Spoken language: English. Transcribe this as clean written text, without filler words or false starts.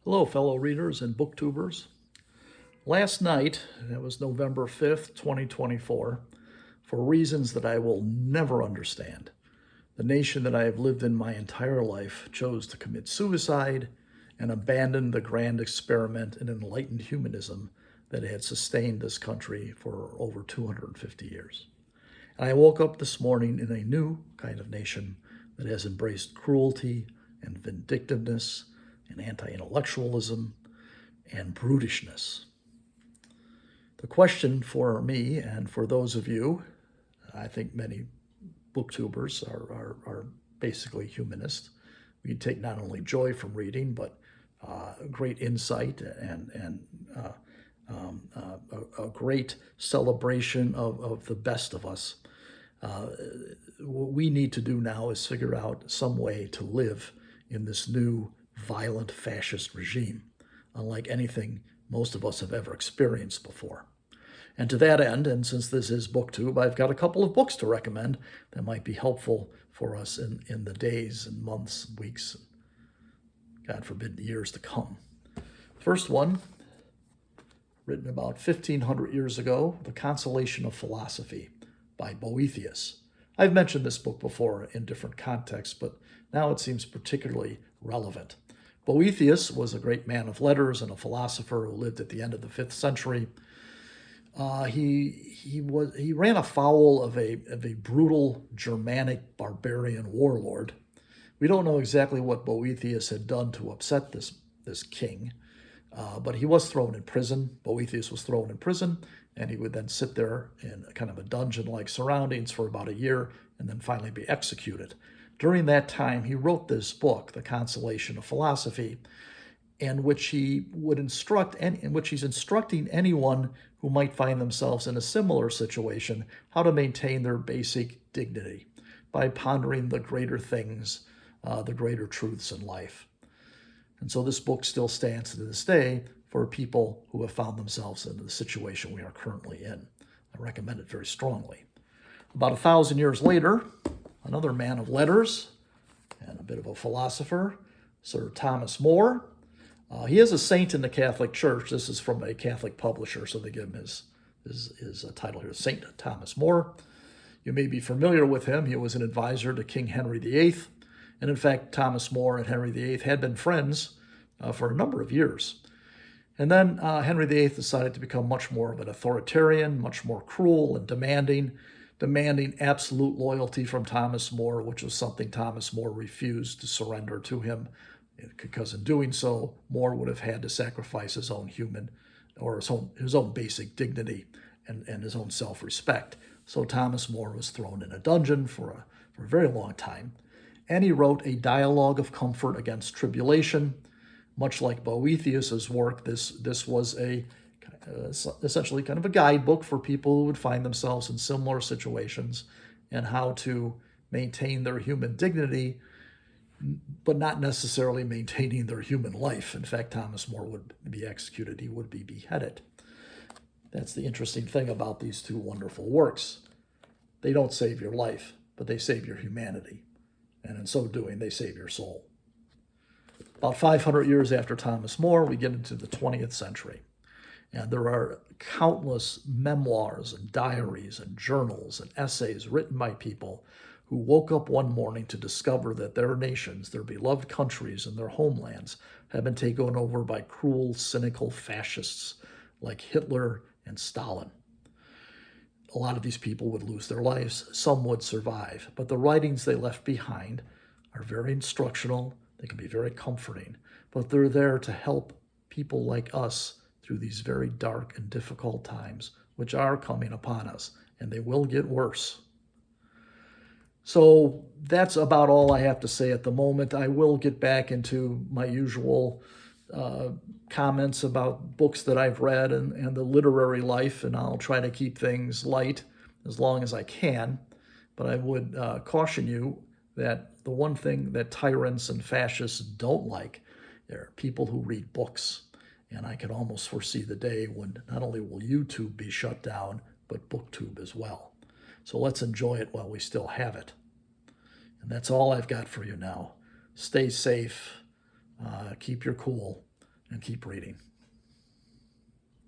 Hello, fellow readers and booktubers. Last night, it was November 5th, 2024, for reasons that I will never understand, the nation that I have lived in my entire life chose to commit suicide and abandon the grand experiment in enlightened humanism that had sustained this country for over 250 years. And I woke up this morning in a new kind of nation that has embraced cruelty and vindictiveness and anti-intellectualism and brutishness. The question for me and for those of you, I think many booktubers are basically humanist. We take not only joy from reading, but great insight and a great celebration of the best of us. What we need to do now is figure out some way to live in this new violent fascist regime, unlike anything most of us have ever experienced before. And to that end, and since this is BookTube, I've got a couple of books to recommend that might be helpful for us in the days and months, weeks, God forbid, years to come. First one, written about 1,500 years ago, The Consolation of Philosophy by Boethius. I've mentioned this book before in different contexts, but now it seems particularly relevant. Boethius was a great man of letters and a philosopher who lived at the end of the 5th century. He ran afoul of a brutal Germanic barbarian warlord. We don't know exactly what Boethius had done to upset this king, but he was thrown in prison. Boethius was thrown in prison, and he would then sit there in kind of a dungeon-like surroundings for about a year and then finally be executed. During that time, he wrote this book, The Consolation of Philosophy, in which he's instructing anyone who might find themselves in a similar situation how to maintain their basic dignity by pondering the greater things, the greater truths in life. And so this book still stands to this day for people who have found themselves in the situation we are currently in. I recommend it very strongly. About 1,000 years later, another man of letters and a bit of a philosopher, Sir Thomas More. He is a saint in the Catholic Church. This is from a Catholic publisher, so they give him his title here, Saint Thomas More. You may be familiar with him. He was an advisor to King Henry VIII. And in fact, Thomas More and Henry VIII had been friends for a number of years. And then Henry VIII decided to become much more of an authoritarian, much more cruel and demanding absolute loyalty from Thomas More, which was something Thomas More refused to surrender to him, because in doing so, More would have had to sacrifice his own his own basic dignity and his own self-respect. So Thomas More was thrown in a dungeon for a very long time. And he wrote a dialogue of comfort against tribulation. Much like Boethius's work, this was essentially kind of a guidebook for people who would find themselves in similar situations and how to maintain their human dignity, but not necessarily maintaining their human life. In fact, Thomas More would be executed. He would be beheaded. That's the interesting thing about these two wonderful works. They don't save your life, but they save your humanity. And in so doing, they save your soul. About 500 years after Thomas More, we get into the 20th century. And there are countless memoirs and diaries and journals and essays written by people who woke up one morning to discover that their nations, their beloved countries, and their homelands have been taken over by cruel, cynical fascists like Hitler and Stalin. A lot of these people would lose their lives. Some would survive. But the writings they left behind are very instructional. They can be very comforting. But they're there to help people like us through these very dark and difficult times, which are coming upon us, and they will get worse. So that's about all I have to say at the moment. I will get back into my usual comments about books that I've read and the literary life, and I'll try to keep things light as long as I can. But I would caution you that the one thing that tyrants and fascists don't like are people who read books. And I can almost foresee the day when not only will YouTube be shut down, but BookTube as well. So let's enjoy it while we still have it. And that's all I've got for you now. Stay safe, keep your cool, and keep reading.